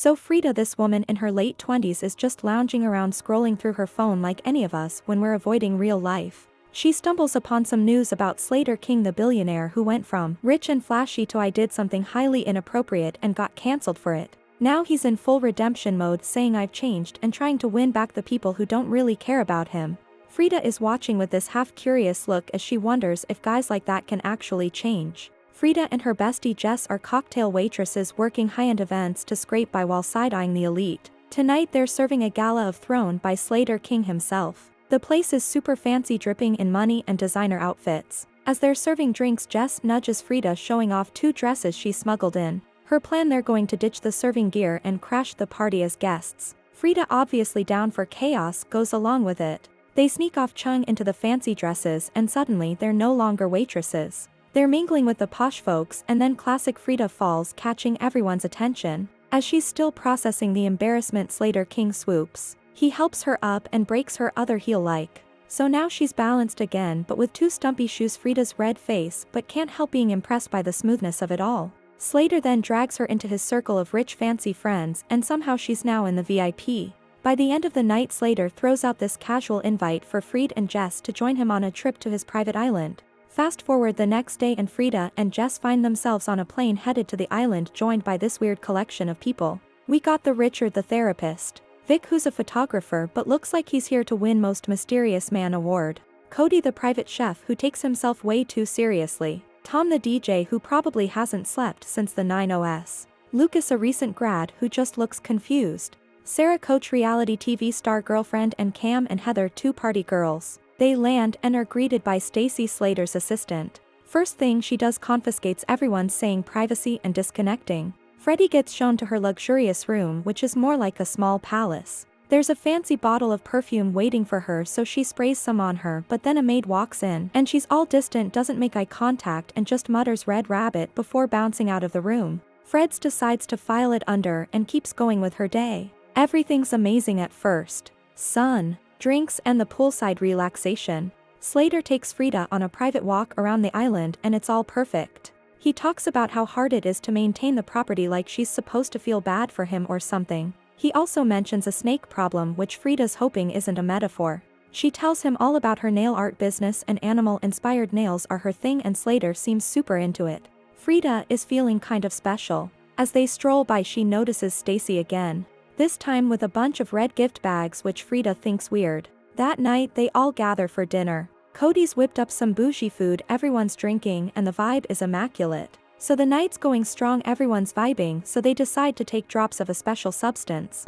So Frida, this woman in her late 20s, is just lounging around scrolling through her phone like any of us when we're avoiding real life. She stumbles upon some news about Slater King, the billionaire who went from rich and flashy to I did something highly inappropriate and got cancelled for it. Now he's in full redemption mode, saying I've changed and trying to win back the people who don't really care about him. Frida is watching with this half-curious look as she wonders if guys like that can actually change. Frida and her bestie Jess are cocktail waitresses working high-end events to scrape by while side-eyeing the elite. Tonight they're serving a gala of thrown by Slater King himself. The place is super fancy, dripping in money and designer outfits. As they're serving drinks, Jess nudges Frida, showing off 2 dresses she smuggled in. Her plan: they're going to ditch the serving gear and crash the party as guests. Frida, obviously down for chaos, goes along with it. They sneak off Chung into the fancy dresses and suddenly they're no longer waitresses. They're mingling with the posh folks, and then classic Frida falls, catching everyone's attention. As she's still processing the embarrassment, Slater King swoops. He helps her up and breaks her other heel like. So now she's balanced again, but with 2 stumpy shoes. Frida's red face but can't help being impressed by the smoothness of it all. Slater then drags her into his circle of rich fancy friends and somehow she's now in the VIP. By the end of the night, Slater throws out this casual invite for Frida and Jess to join him on a trip to his private island. Fast forward the next day and Frida and Jess find themselves on a plane headed to the island, joined by this weird collection of people. We got the Richard the therapist, Vic who's a photographer but looks like he's here to win Most Mysterious Man award, Cody the private chef who takes himself way too seriously, Tom the DJ who probably hasn't slept since the 9OS, Lucas a recent grad who just looks confused, Sarah Coach reality TV star girlfriend, and Cam and Heather 2 party girls. They land and are greeted by Stacy, Slater's assistant. First thing she does, confiscates everyone's saying privacy and disconnecting. Freddie gets shown to her luxurious room, which is more like a small palace. There's a fancy bottle of perfume waiting for her, so she sprays some on her, but then a maid walks in and she's all distant, doesn't make eye contact and just mutters "Red Rabbit" before bouncing out of the room. Freds decides to file it under and keeps going with her day. Everything's amazing at first. Sun, drinks and the poolside relaxation. Slater takes Frida on a private walk around the island and it's all perfect. He talks about how hard it is to maintain the property, like she's supposed to feel bad for him or something. He also mentions a snake problem, which Frida's hoping isn't a metaphor. She tells him all about her nail art business and animal-inspired nails are her thing, and Slater seems super into it. Frida is feeling kind of special. As they stroll by, she notices Stacy again. This time with a bunch of red gift bags, which Frida thinks weird. That night they all gather for dinner. Cody's whipped up some bougie food, everyone's drinking and the vibe is immaculate. So the night's going strong, everyone's vibing, so they decide to take drops of a special substance.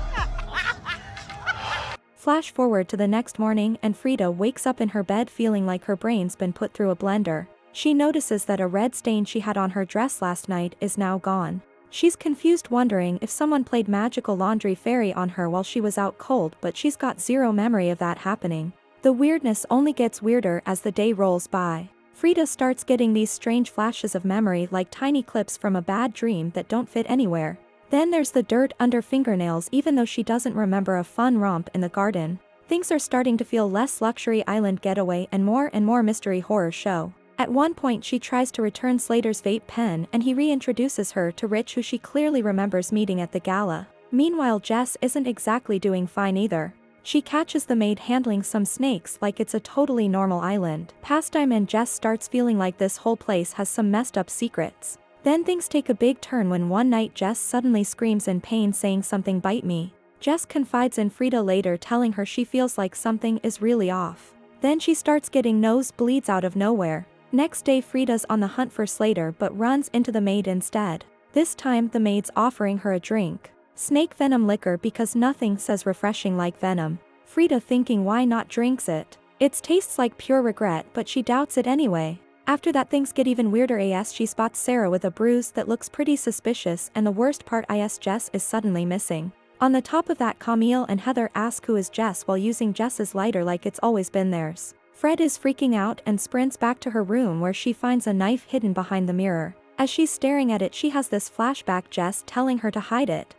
Flash forward to the next morning and Frida wakes up in her bed feeling like her brain's been put through a blender. She notices that a red stain she had on her dress last night is now gone. She's confused, wondering if someone played magical laundry fairy on her while she was out cold, but she's got zero memory of that happening. The weirdness only gets weirder as the day rolls by. Frida starts getting these strange flashes of memory, like tiny clips from a bad dream that don't fit anywhere. Then there's the dirt under fingernails, even though she doesn't remember a fun romp in the garden. Things are starting to feel less luxury island getaway and more mystery horror show. At one point she tries to return Slater's vape pen and he reintroduces her to Rich, who she clearly remembers meeting at the gala. Meanwhile, Jess isn't exactly doing fine either. She catches the maid handling some snakes like it's a totally normal island pastime, and Jess starts feeling like this whole place has some messed up secrets. Then things take a big turn when one night Jess suddenly screams in pain, saying "Something bite me." Jess confides in Frida later, telling her she feels like something is really off. Then she starts getting nosebleeds out of nowhere. Next day Frida's on the hunt for Slater but runs into the maid instead. This time the maid's offering her a drink. Snake venom liquor, because nothing says refreshing like venom. Frida, thinking why not, drinks it. It tastes like pure regret, but she doubts it anyway. After that things get even weirder as she spots Sarah with a bruise that looks pretty suspicious, and the worst part is Jess is suddenly missing. On the top of that, Camille and Heather ask who is Jess while using Jess's lighter like it's always been theirs. Fred is freaking out and sprints back to her room where she finds a knife hidden behind the mirror. As she's staring at it, she has this flashback, Jess telling her to hide it.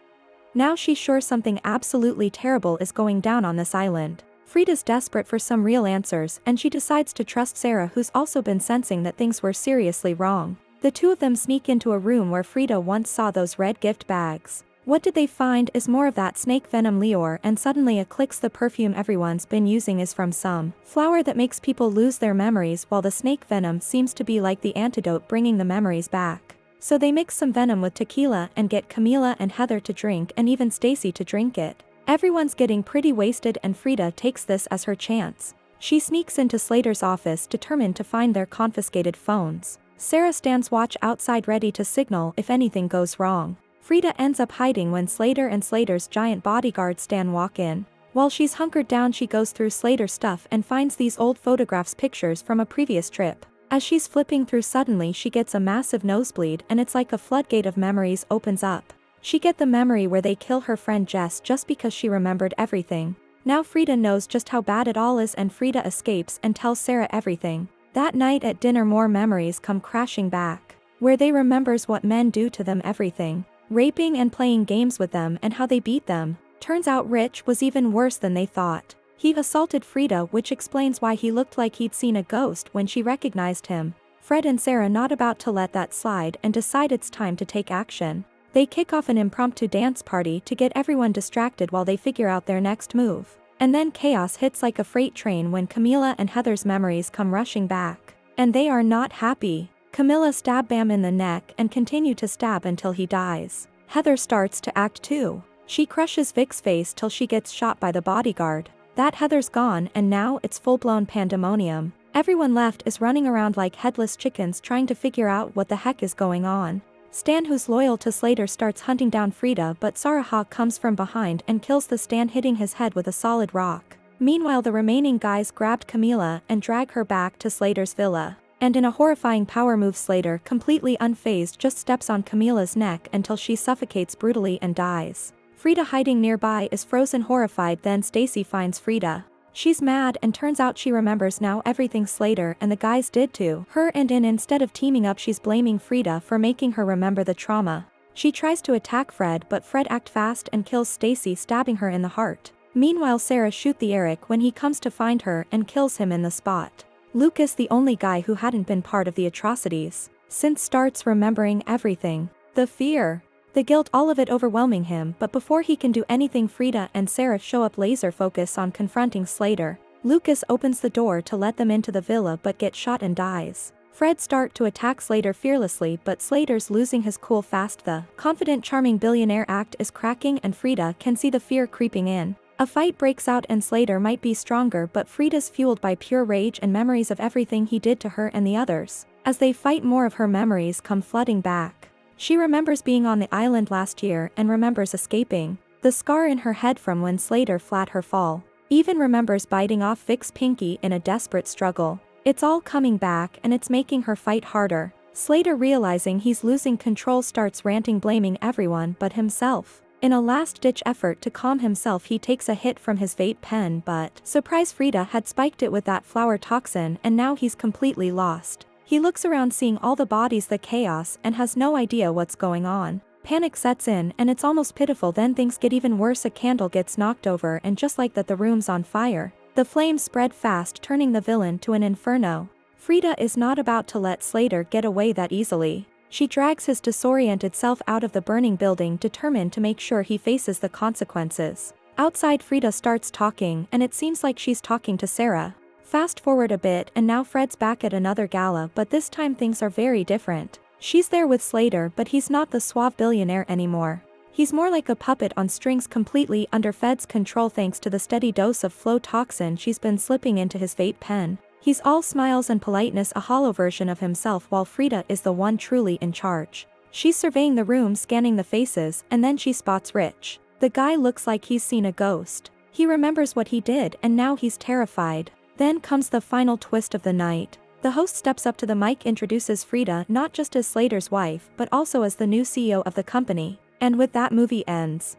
Now she's sure something absolutely terrible is going down on this island. Frida's desperate for some real answers and she decides to trust Sarah, who's also been sensing that things were seriously wrong. The two of them sneak into a room where Frida once saw those red gift bags. What did they find is more of that snake venom lure, and suddenly it clicks, the perfume everyone's been using is from some flower that makes people lose their memories, while the snake venom seems to be like the antidote bringing the memories back. So they mix some venom with tequila and get Camila and Heather to drink, and even Stacy to drink it. Everyone's getting pretty wasted, and Frida takes this as her chance. She sneaks into Slater's office determined to find their confiscated phones. Sarah stands watch outside ready to signal if anything goes wrong. Frida ends up hiding when Slater and Slater's giant bodyguard Stan walk in. While she's hunkered down, she goes through Slater's stuff and finds these old photographs, pictures from a previous trip. As she's flipping through, suddenly she gets a massive nosebleed, and it's like a floodgate of memories opens up. She gets the memory where they kill her friend Jess just because she remembered everything. Now Frida knows just how bad it all is, and Frida escapes and tells Sarah everything. That night at dinner, more memories come crashing back, where they remembers what men do to them, everything. Raping and playing games with them, and how they beat them. Turns out Rich was even worse than they thought. He assaulted Frida, which explains why he looked like he'd seen a ghost when she recognized him. Fred and Sarah not about to let that slide and decide it's time to take action. They kick off an impromptu dance party to get everyone distracted while they figure out their next move. And then chaos hits like a freight train when Camila and Heather's memories come rushing back. And they are not happy. Camila stab Bam in the neck and continue to stab until he dies. Heather starts to act too. She crushes Vic's face till she gets shot by the bodyguard. That Heather's gone, and now it's full-blown pandemonium. Everyone left is running around like headless chickens trying to figure out what the heck is going on. Stan, who's loyal to Slater, starts hunting down Frida, but Sarah comes from behind and kills the Stan, hitting his head with a solid rock. Meanwhile, the remaining guys grabbed Camila and drag her back to Slater's villa. And in a horrifying power move, Slater, completely unfazed, just steps on Camila's neck until she suffocates brutally and dies. Frida, hiding nearby, is frozen, horrified. Then Stacy finds Frida. She's mad, and turns out she remembers now everything Slater and the guys did to her, and instead of teaming up, she's blaming Frida for making her remember the trauma. She tries to attack Fred, but Fred acts fast and kills Stacy, stabbing her in the heart. Meanwhile, Sarah shoots the Eric when he comes to find her and kills him in the spot. Lucas, the only guy who hadn't been part of the atrocities since, starts remembering everything. The fear, the guilt, all of it overwhelming him, but before he can do anything, Frida and Sarah show up, laser focus on confronting Slater. Lucas opens the door to let them into the villa but gets shot and dies. Fred starts to attack Slater fearlessly, but Slater's losing his cool fast. The confident, charming billionaire act is cracking, and Frida can see the fear creeping in. A fight breaks out, and Slater might be stronger, but Frida's fueled by pure rage and memories of everything he did to her and the others. As they fight, more of her memories come flooding back. She remembers being on the island last year and remembers escaping. The scar in her head from when Slater flat her fall. Even remembers biting off Vic's pinky in a desperate struggle. It's all coming back, and it's making her fight harder. Slater, realizing he's losing control, starts ranting, blaming everyone but himself. In a last-ditch effort to calm himself, he takes a hit from his vape pen, but surprise, Frida had spiked it with that flower toxin, and now he's completely lost. He looks around, seeing all the bodies, the chaos, and has no idea what's going on. Panic sets in, and it's almost pitiful. Then things get even worse. A candle gets knocked over, and just like that, the room's on fire. The flames spread fast, turning the villain to an inferno. Frida is not about to let Slater get away that easily. She drags his disoriented self out of the burning building, determined to make sure he faces the consequences. Outside, Frida starts talking, and it seems like she's talking to Sarah. Fast forward a bit, and now Fred's back at another gala, but this time things are very different. She's there with Slater, but he's not the suave billionaire anymore. He's more like a puppet on strings, completely under Fred's control thanks to the steady dose of flow toxin she's been slipping into his vape pen. He's all smiles and politeness, a hollow version of himself, while Frida is the one truly in charge. She's surveying the room, scanning the faces, and then she spots Rich. The guy looks like he's seen a ghost. He remembers what he did, and now he's terrified. Then comes the final twist of the night. The host steps up to the mic, introduces Frida not just as Slater's wife but also as the new CEO of the company. And with that, movie ends.